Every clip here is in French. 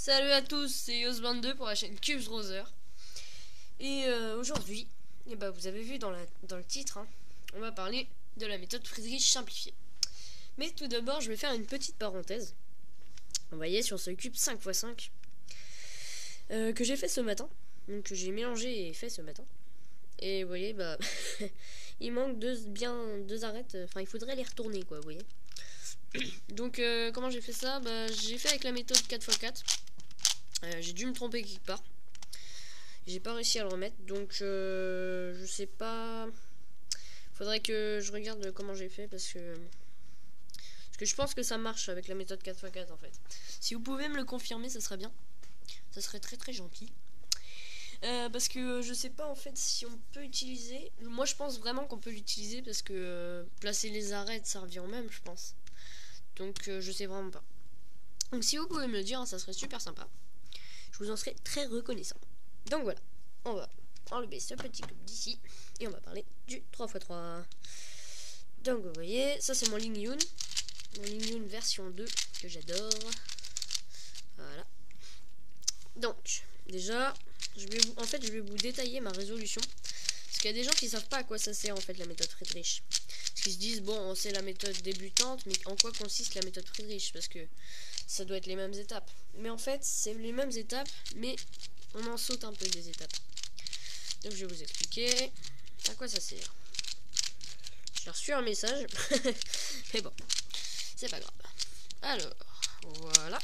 Salut à tous, c'est Yos22 pour la chaîne Cubes Browser. Et aujourd'hui, vous avez vu dans le titre, hein, on va parler de la méthode Friedrich simplifiée. Mais tout d'abord, je vais faire une petite parenthèse. Vous voyez sur ce cube 5x5 que j'ai fait ce matin. Donc que j'ai mélangé et fait ce matin. Et vous voyez, il manque deux arêtes. Enfin, il faudrait les retourner, quoi, vous voyez. Donc comment j'ai fait ça? J'ai fait avec la méthode 4x4. J'ai dû me tromper quelque part. J'ai pas réussi à le remettre. Donc je sais pas. Faudrait que je regarde comment j'ai fait parce que je pense que ça marche avec la méthode 4x4 en fait. Si vous pouvez me le confirmer, ça serait bien. Ça serait très très gentil. Parce que je sais pas en fait si on peut utiliser. Moi je pense vraiment qu'on peut l'utiliser parce que placer les arêtes ça revient au même, je pense. Donc je sais vraiment pas. Donc si vous pouvez me le dire, hein, ça serait super sympa. Je vous en serais très reconnaissant. Donc voilà, on va enlever ce petit cube d'ici et on va parler du 3x3. Donc vous voyez, ça c'est mon Lingyun. Mon Lingyun version 2 que j'adore. Voilà. Donc déjà, je vais vous détailler ma résolution. Parce qu'il y a des gens qui savent pas à quoi ça sert en fait la méthode Friedrich. Parce qu'ils se disent bon c'est la méthode débutante, mais en quoi consiste la méthode Friedrich? Parce que ça doit être les mêmes étapes. Mais en fait c'est les mêmes étapes, mais on en saute un peu des étapes. Donc je vais vous expliquer à quoi ça sert. J'ai reçu un message. Mais bon, c'est pas grave. Alors, voilà.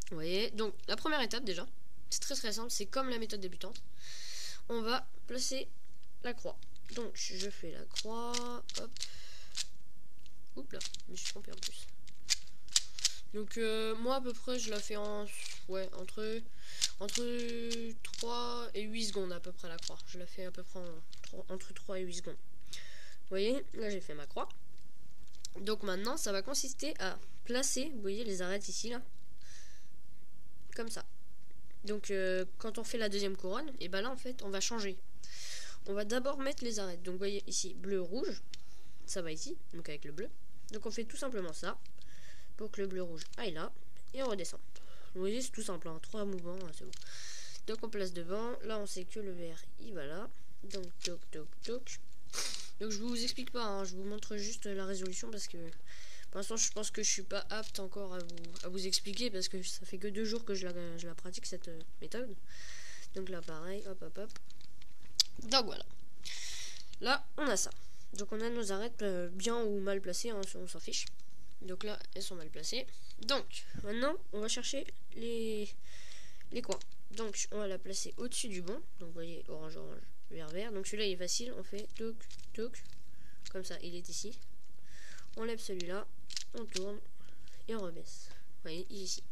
Vous voyez, donc la première étape déjà, c'est très très simple, c'est comme la méthode débutante. On va placer la croix. Donc je fais la croix, hop. Oups là, je me suis trompé en plus. Donc moi à peu près je la fais en entre 3 et 8 secondes à peu près la croix. Je la fais à peu près entre 3 et 8 secondes. Vous voyez, là j'ai fait ma croix. Donc maintenant ça va consister à placer, vous voyez les arêtes ici là. Comme ça. Donc quand on fait la deuxième couronne, et là en fait on va changer. On va d'abord mettre les arêtes. Donc vous voyez ici bleu rouge. Ça va ici, donc avec le bleu. Donc on fait tout simplement ça. Pour que le bleu rouge aille là. Et on redescend. Vous voyez c'est tout simple, hein, 3 mouvements, c'est bon. Donc on place devant. Là on sait que le vert il va là. Donc toc toc toc. Donc je vous explique pas, hein, je vous montre juste la résolution parce que pour l'instant je pense que je suis pas apte encore à vous expliquer parce que ça fait que 2 jours que je la pratique cette méthode. Donc là pareil, hop hop hop. Donc voilà. Là on a ça. Donc on a nos arêtes bien ou mal placées, hein, on s'en fiche. Donc là elles sont mal placées. Donc maintenant on va chercher les coins. Donc on va la placer au-dessus du bon. Donc vous voyez orange orange, vert vert. Donc celui-là il est facile, on fait toc toc. Comme ça il est ici. On lève celui-là, on tourne et on rebaisse. Vous voyez ici.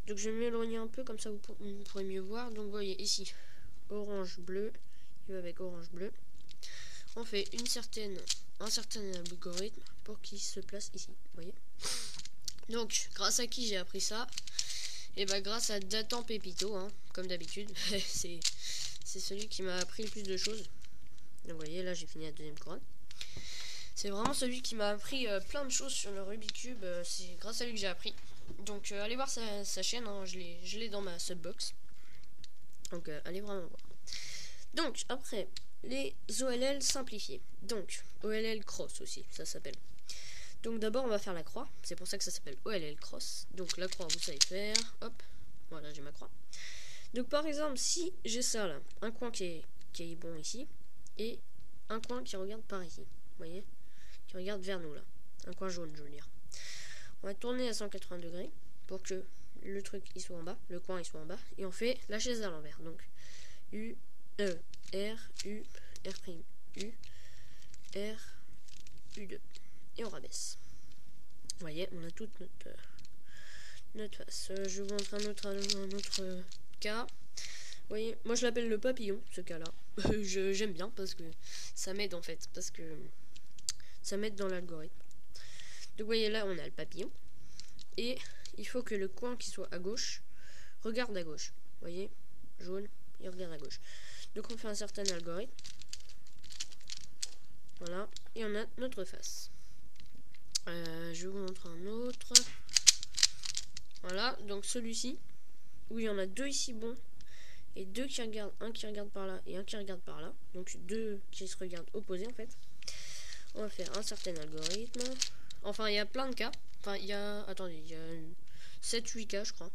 Donc je vais m'éloigner un peu comme ça vous pourrez mieux voir. Donc vous voyez ici orange bleu, il va avec orange bleu. On fait un certain algorithme pour qu'il se place ici. Vous voyez. Donc grâce à qui j'ai appris ça? Et grâce à Datan Pépito, hein, comme d'habitude. c'est celui qui m'a appris le plus de choses. Donc vous voyez là j'ai fini la deuxième couronne. C'est vraiment celui qui m'a appris plein de choses sur le Rubik's Cube. C'est grâce à lui que j'ai appris. Donc allez voir sa chaîne, hein, je l'ai dans ma subbox. Donc allez vraiment voir. Donc après, les OLL simplifiés. Donc OLL cross aussi, ça s'appelle. Donc d'abord on va faire la croix. C'est pour ça que ça s'appelle OLL cross. Donc la croix vous savez faire. Hop, voilà j'ai ma croix. Donc par exemple si j'ai ça là, un coin qui est bon ici. Et un coin qui regarde par ici. Vous voyez, qui regarde vers nous là. Un coin jaune je veux dire. On va tourner à 180 degrés pour que le truc il soit en bas, le coin il soit en bas. Et on fait la chaise à l'envers. Donc U, E, R, U, R', U, R, U2. Et on rabaisse. Vous voyez, on a toute notre face. Je vous montre un autre cas. Vous voyez, moi je l'appelle le papillon, ce cas-là. J'aime bien parce que ça m'aide en fait. Parce que ça m'aide dans l'algorithme. Donc vous voyez là on a le papillon. Et il faut que le coin qui soit à gauche regarde à gauche. Vous voyez, jaune, il regarde à gauche. Donc on fait un certain algorithme. Voilà. Et on a notre face. Je vous montre un autre. Voilà, donc celui-ci, où il y en a deux ici bons et deux qui regardent, un qui regarde par là et un qui regarde par là, donc deux qui se regardent opposés en fait. On va faire un certain algorithme. Enfin, il y a plein de cas. Enfin, il y a, attendez, il y a 7-8 cas, je crois.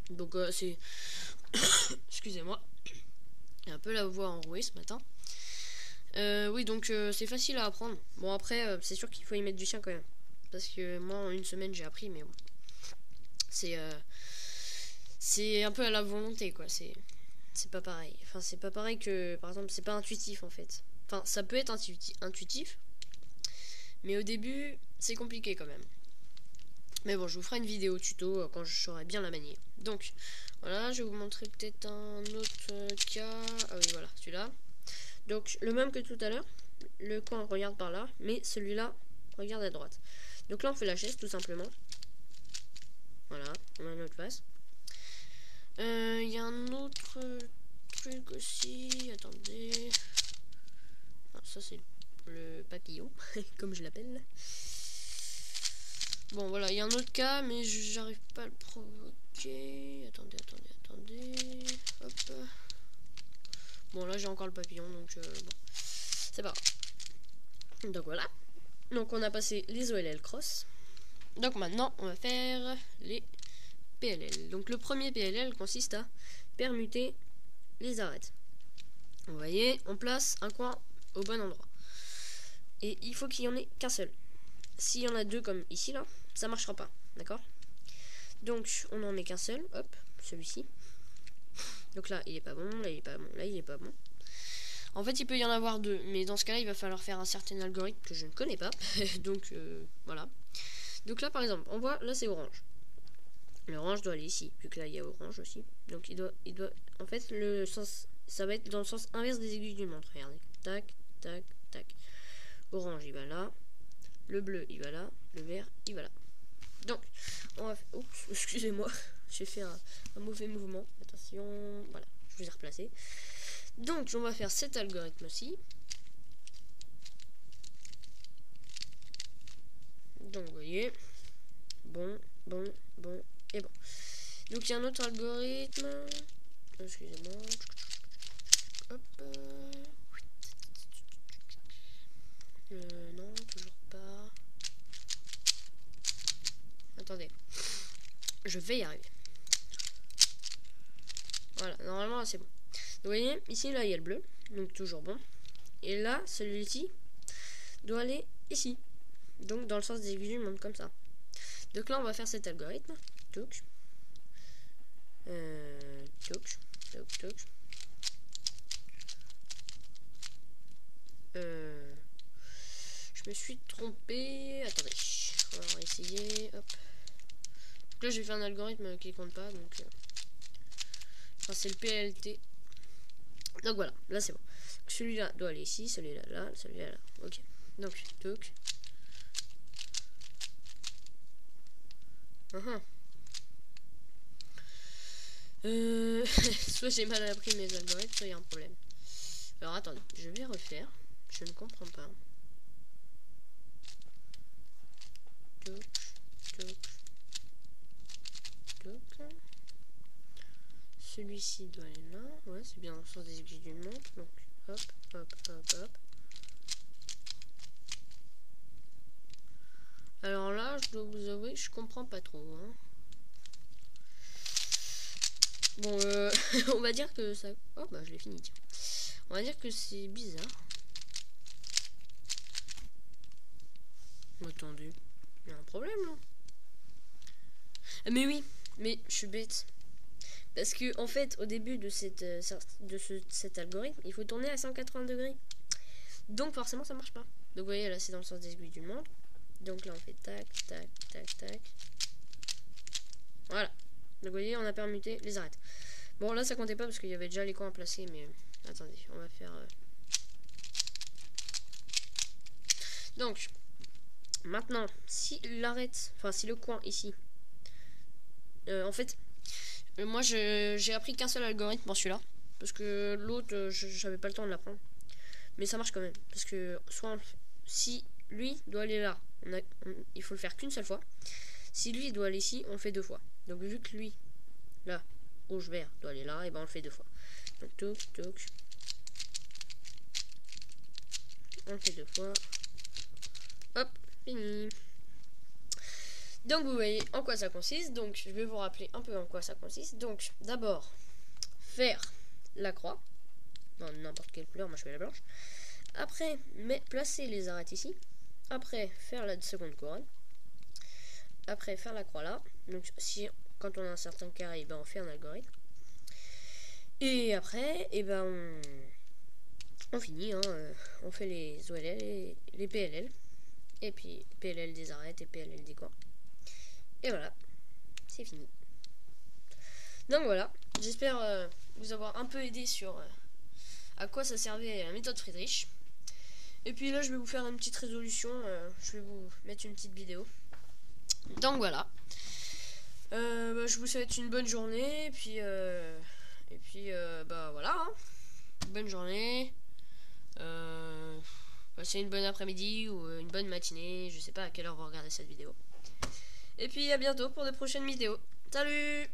Donc c'est excusez-moi, il y a un peu la voix enrouée ce matin. Oui, donc c'est facile à apprendre. Bon, après, c'est sûr qu'il faut y mettre du sien quand même. Parce que moi, en une semaine, j'ai appris, mais bon. C'est un peu à la volonté, quoi. C'est pas pareil. Enfin, c'est pas pareil que, par exemple, c'est pas intuitif, en fait. Enfin, ça peut être intuitif. Mais au début, c'est compliqué quand même. Mais bon, je vous ferai une vidéo tuto quand je saurai bien la manier. Donc, voilà, je vais vous montrer peut-être un autre cas. Ah oui, voilà, celui-là. Donc, le même que tout à l'heure. Le coin regarde par là, mais celui-là regarde à droite. Donc là, on fait la chaise, tout simplement. Voilà, on a notre face. Il y a un autre truc aussi. Attendez. Ah, ça, c'est le papillon, comme je l'appelle. Bon, voilà, il y a un autre cas, mais j'arrive pas à le provoquer. Attendez. Hop. Bon, là, j'ai encore le papillon, donc bon. C'est pas grave. Donc voilà. Donc on a passé les OLL cross. Donc maintenant, on va faire les PLL. Donc le premier PLL consiste à permuter les arêtes. Vous voyez, on place un coin au bon endroit. Et il faut qu'il y en ait qu'un seul. S'il y en a deux comme ici, là, ça marchera pas. D'accord? Donc on en met qu'un seul. Hop, celui-ci. Donc là, il est pas bon. Là, il est pas bon. Là, il est pas bon. En fait, il peut y en avoir deux. Mais dans ce cas-là, il va falloir faire un certain algorithme que je ne connais pas. Donc voilà. Donc là, par exemple, on voit, là, c'est orange. L'orange doit aller ici, vu que là il y a orange aussi. Donc il doit, en fait, le sens, ça va être dans le sens inverse des aiguilles d'une montre. Regardez, tac, tac, tac. Orange, il va là. Le bleu, il va là. Le vert, il va là. Donc, on va. Oups, excusez-moi, j'ai fait un mauvais mouvement. Attention, voilà, je vous ai replacé. Donc, on va faire cet algorithme-ci. Donc, vous voyez, bon et bon. Donc il y a un autre algorithme. Excusez-moi. Hop. Non, toujours pas. Attendez. Je vais y arriver. Voilà, normalement là c'est bon. Vous voyez, ici là il y a le bleu. Donc toujours bon. Et là, celui-ci doit aller ici. Donc dans le sens des aiguilles, monte comme ça. Donc là on va faire cet algorithme. Touc. Touc. Touc. Touc. Je me suis trompé. Attendez. On va essayer. Hop. Donc là j'ai fait un algorithme qui compte pas. Donc enfin, c'est le PLT. Donc voilà. Là c'est bon. Celui-là doit aller ici. Celui-là là. Celui-là là. Ok. Donc touc. Soit j'ai mal appris mes algorithmes, soit il y a un problème. Alors attendez, je vais refaire. Je ne comprends pas. Toc, toc, toc. Celui-ci doit aller là. Ouais, c'est bien dans le sens des aiguilles d'une montre. Donc hop, hop, hop, hop. Alors là, je dois vous avouer, je comprends pas trop. Hein. Bon, on va dire que ça... Oh, bah je l'ai fini, tiens. On va dire que c'est bizarre. Attendez, il y a un problème là. Mais oui, mais je suis bête. Parce que en fait, au début de cet algorithme, il faut tourner à 180 degrés. Donc forcément, ça marche pas. Donc vous voyez, là, c'est dans le sens des aiguilles du monde. Donc là, on fait tac, tac, tac, tac. Voilà. Donc vous voyez, on a permuté les arêtes. Bon, là, ça comptait pas parce qu'il y avait déjà les coins à placer, mais attendez, on va faire... Donc, maintenant, si l'arête, enfin, si le coin ici, en fait, moi, j'ai appris qu'un seul algorithme pour celui-là, parce que l'autre, j'avais pas le temps de l'apprendre. Mais ça marche quand même, parce que soit si lui doit aller là, il faut le faire qu'une seule fois. Si lui doit aller ici, on le fait deux fois. Donc vu que lui là, rouge, vert, doit aller là, et ben on le fait 2 fois. Donc toc, toc. On le fait 2 fois. Hop, fini. Donc vous voyez en quoi ça consiste. Donc je vais vous rappeler un peu en quoi ça consiste. Donc d'abord, faire la croix. Dans n'importe quelle couleur, moi je fais la blanche. Après, placer les arêtes ici. Après, faire la seconde couronne. Après, faire la croix là. Donc si quand on a un certain carré, ben, on fait un algorithme. Et après, et ben on finit. Hein, on fait les OLL et les PLL. Et puis PLL des arêtes et PLL des coins. Et voilà, c'est fini. Donc voilà, j'espère vous avoir un peu aidé sur à quoi ça servait la méthode Friedrich. Et puis là, je vais vous faire une petite résolution. Je vais vous mettre une petite vidéo. Donc voilà. Je vous souhaite une bonne journée. Et puis bah voilà. Hein. Bonne journée. Passez une bonne après-midi ou une bonne matinée. Je sais pas à quelle heure vous regardez cette vidéo. Et puis à bientôt pour de prochaines vidéos. Salut!